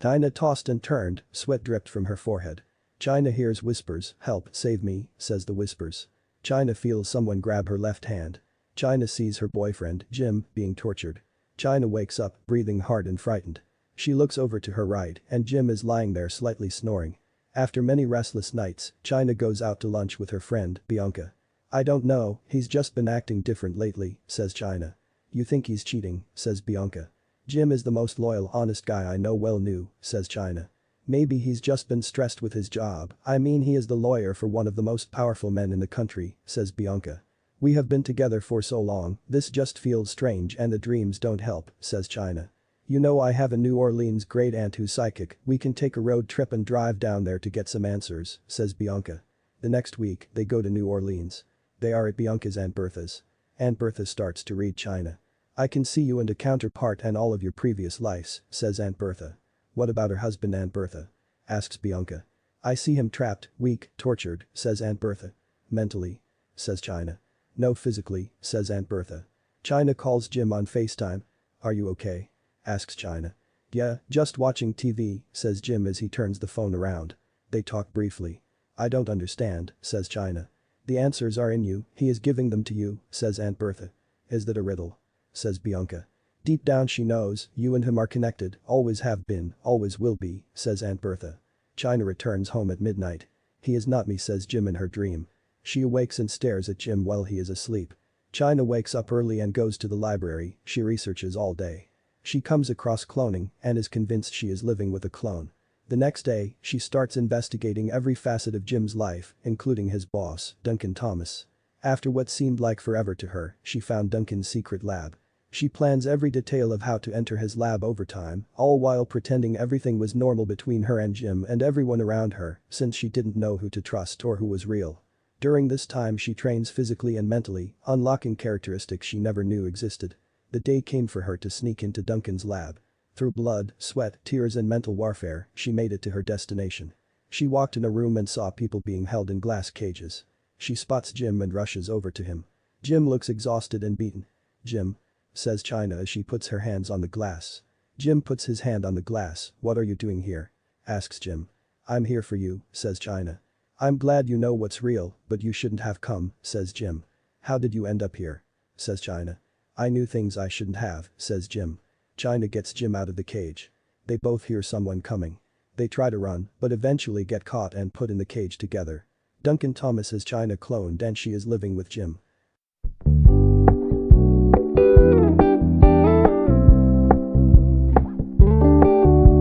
China tossed and turned, sweat dripped from her forehead. China hears whispers, "Help, save me," says the whispers. China feels someone grab her left hand. China sees her boyfriend, Jim, being tortured. China wakes up, breathing hard and frightened. She looks over to her right and Jim is lying there slightly snoring. After many restless nights, China goes out to lunch with her friend, Bianca. "I don't know, he's just been acting different lately," says China. "You think he's cheating," says Bianca. "Jim is the most loyal, honest guy I know." "Well, new," says China. "Maybe he's just been stressed with his job. I mean, he is the lawyer for one of the most powerful men in the country," says Bianca. "We have been together for so long, this just feels strange and the dreams don't help," says China. "You know, I have a New Orleans great aunt who's psychic. We can take a road trip and drive down there to get some answers," says Bianca. The next week, they go to New Orleans. They are at Bianca's Aunt Bertha's. Aunt Bertha starts to read China. "I can see you and a counterpart and all of your previous lives," says Aunt Bertha. "What about her husband, Aunt Bertha?" asks Bianca. "I see him trapped, weak, tortured," says Aunt Bertha. "Mentally?" says China. "No, physically," says Aunt Bertha. China calls Jim on FaceTime. "Are you okay?" asks China. "Yeah, just watching TV," says Jim as he turns the phone around. They talk briefly. "I don't understand," says China. "The answers are in you, he is giving them to you," says Aunt Bertha. "Is that a riddle?" says Bianca. "Deep down she knows, you and him are connected, always have been, always will be," says Aunt Bertha. China returns home at midnight. "He is not me," says Jim in her dream. She awakes and stares at Jim while he is asleep. China wakes up early and goes to the library. She researches all day. She comes across cloning and is convinced she is living with a clone. The next day, she starts investigating every facet of Jim's life, including his boss, Duncan Thomas. After what seemed like forever to her, she found Duncan's secret lab. She plans every detail of how to enter his lab over time, all while pretending everything was normal between her and Jim and everyone around her, since she didn't know who to trust or who was real. During this time she trains physically and mentally, unlocking characteristics she never knew existed. The day came for her to sneak into Duncan's lab. Through blood, sweat, tears and mental warfare, she made it to her destination. She walked in a room and saw people being held in glass cages. She spots Jim and rushes over to him. Jim looks exhausted and beaten. "Jim," says China as she puts her hands on the glass. Jim puts his hand on the glass. "What are you doing here?" asks Jim. "I'm here for you," says China. "I'm glad you know what's real, but you shouldn't have come," says Jim. "How did you end up here?" says China. "I knew things I shouldn't have," says Jim. China gets Jim out of the cage. They both hear someone coming. They try to run, but eventually get caught and put in the cage together. Duncan Thomas has China cloned and she is living with Jim.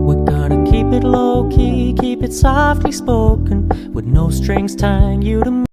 We're gonna keep it low key, keep it softly spoken, with no strings tying you to me.